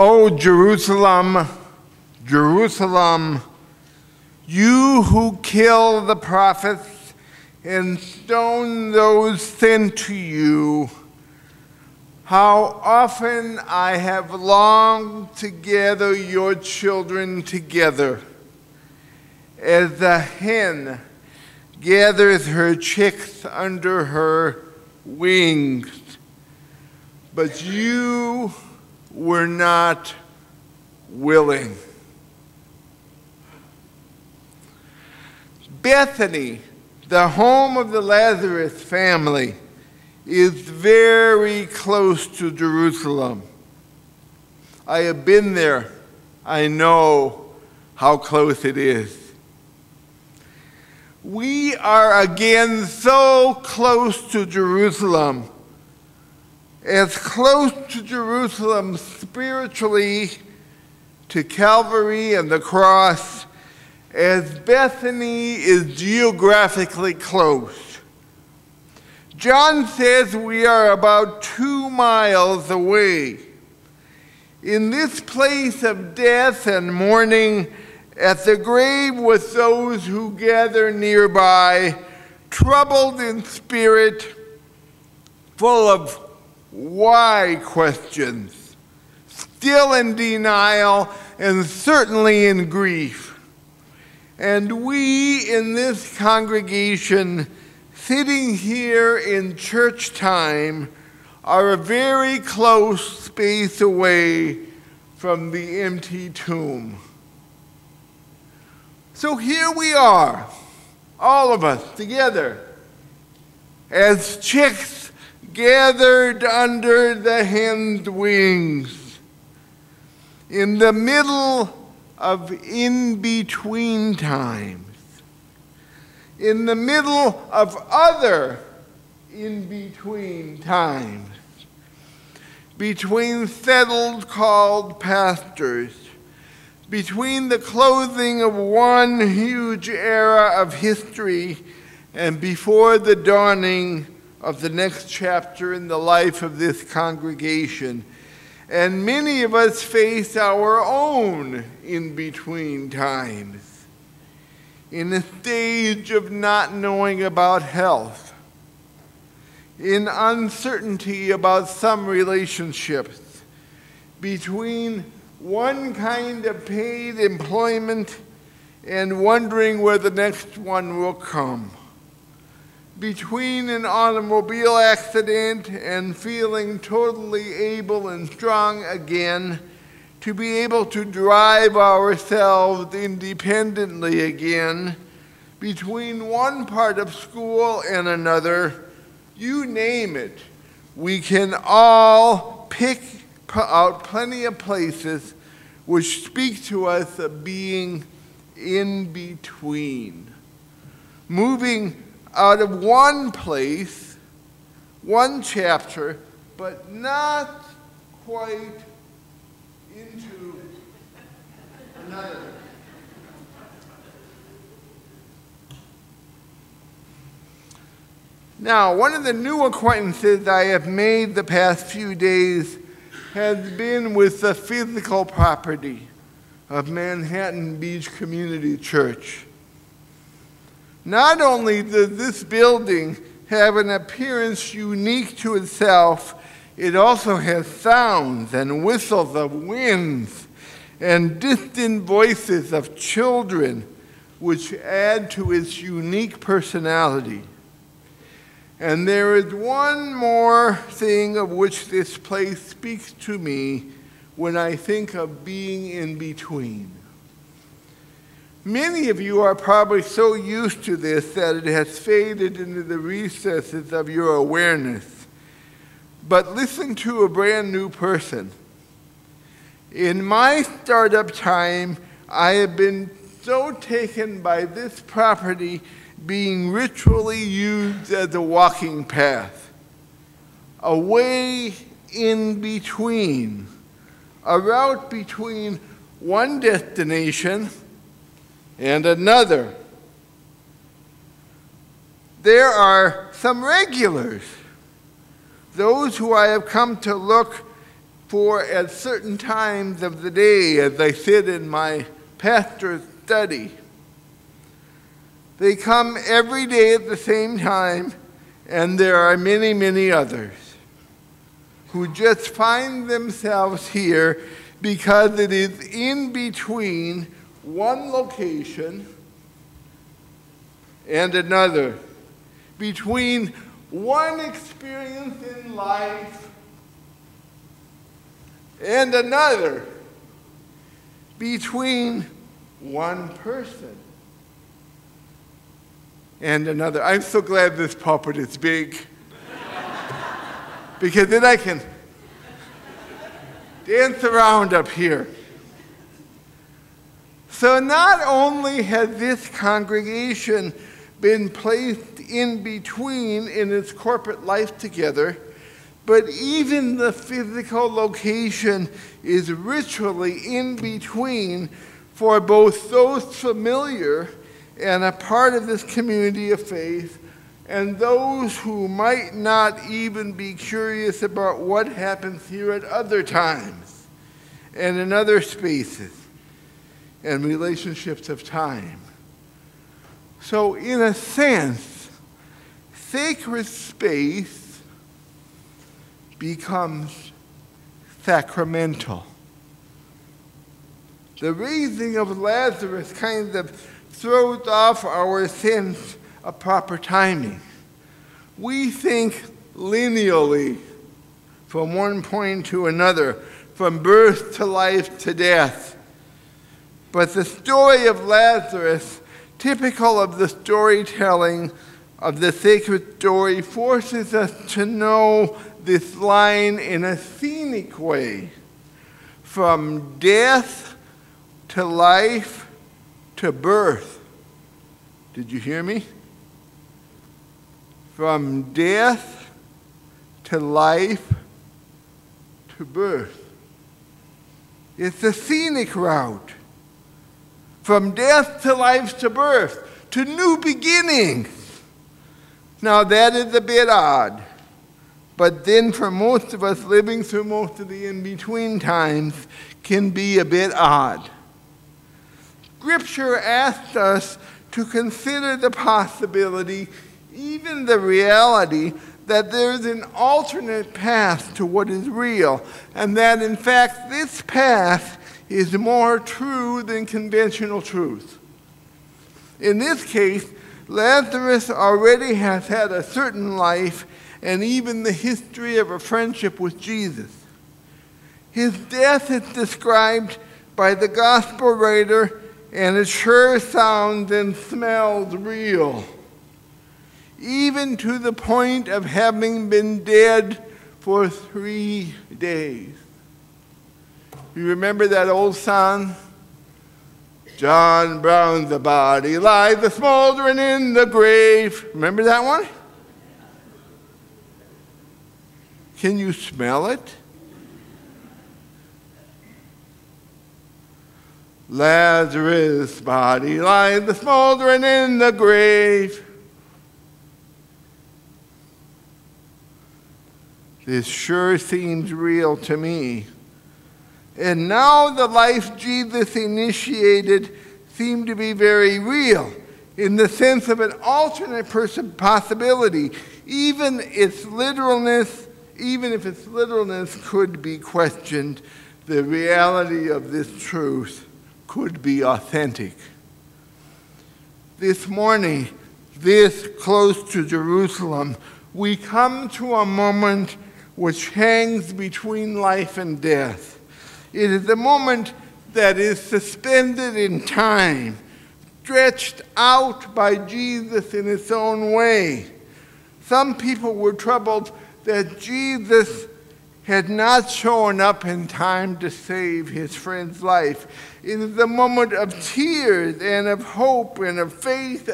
O Jerusalem, Jerusalem, you who kill the prophets and stone those sent to you, how often I have longed to gather your children together, as the hen gathers her chicks under her wings, but you were not willing. Bethany, the home of the Lazarus family, is very close to Jerusalem. I have been there. I know how close it is. We are again so close to Jerusalem, as close to Jerusalem spiritually, to Calvary and the cross, as Bethany is geographically close. John says we are about 2 miles away. In this place of death and mourning, at the grave with those who gather nearby, troubled in spirit, full of why questions, still in denial, and certainly in grief. And we in this congregation, sitting here in church time, are a very close space away from the empty tomb. So here we are, all of us together, as chicks gathered under the hen's wings, in the middle of in-between times, in the middle of other in-between times, between settled called pastors, between the closing of one huge era of history and before the dawning of the next chapter in the life of this congregation. And many of us face our own in-between times, in a stage of not knowing about health, in uncertainty about some relationships, between one kind of paid employment and wondering where the next one will come, between an automobile accident and feeling totally able and strong again to be able to drive ourselves independently again, between one part of school and another, you name it, we can all pick out plenty of places which speak to us of being in between, moving out of one place, one chapter, but not quite into another. Now, one of the new acquaintances I have made the past few days has been with the physical property of Manhattan Beach Community Church. Not only does this building have an appearance unique to itself, it also has sounds and whistles of winds and distant voices of children which add to its unique personality. And there is one more thing of which this place speaks to me when I think of being in between. Many of you are probably so used to this that it has faded into the recesses of your awareness. But listen to a brand new person. In my startup time, I have been so taken by this property being ritually used as a walking path, a way in between, a route between one destination and another. There are some regulars, those who I have come to look for at certain times of the day as I sit in my pastor's study. They come every day at the same time, and there are many, many others who just find themselves here because it is in between one location and another, between one experience in life and another, between one person and another. I'm so glad this pulpit is big, because then I can dance around up here. So not only has this congregation been placed in between in its corporate life together, but even the physical location is ritually in between for both those familiar and a part of this community of faith, and those who might not even be curious about what happens here at other times and in other spaces and relationships of time. So in a sense, sacred space becomes sacramental. The raising of Lazarus kind of throws off our sense of proper timing. We think linearly from one point to another, from birth to life to death. But the story of Lazarus, typical of the storytelling of the sacred story, forces us to know this line in a scenic way. From death to life to birth. Did you hear me? From death to life to birth. It's a scenic route. From death to life to birth, to new beginnings. Now that is a bit odd. But then for most of us, living through most of the in-between times can be a bit odd. Scripture asks us to consider the possibility, even the reality, that there is an alternate path to what is real, and that in fact this path is more true than conventional truth. In this case, Lazarus already has had a certain life and even the history of a friendship with Jesus. His death is described by the gospel writer, and it sure sounds and smells real, even to the point of having been dead for 3 days. You remember that old song? John Brown's body lies a-smoldering in the grave. Remember that one? Can you smell it? Lazarus' body lies a-smoldering in the grave. This sure seems real to me. And now the life Jesus initiated seemed to be very real, in the sense of an alternate possibility, even if its literalness could be questioned. The reality of this truth could be authentic. This morning, this close to Jerusalem, we come to a moment which hangs between life and death. It is a moment that is suspended in time, stretched out by Jesus in its own way. Some people were troubled that Jesus had not shown up in time to save his friend's life. It is a moment of tears and of hope and of faith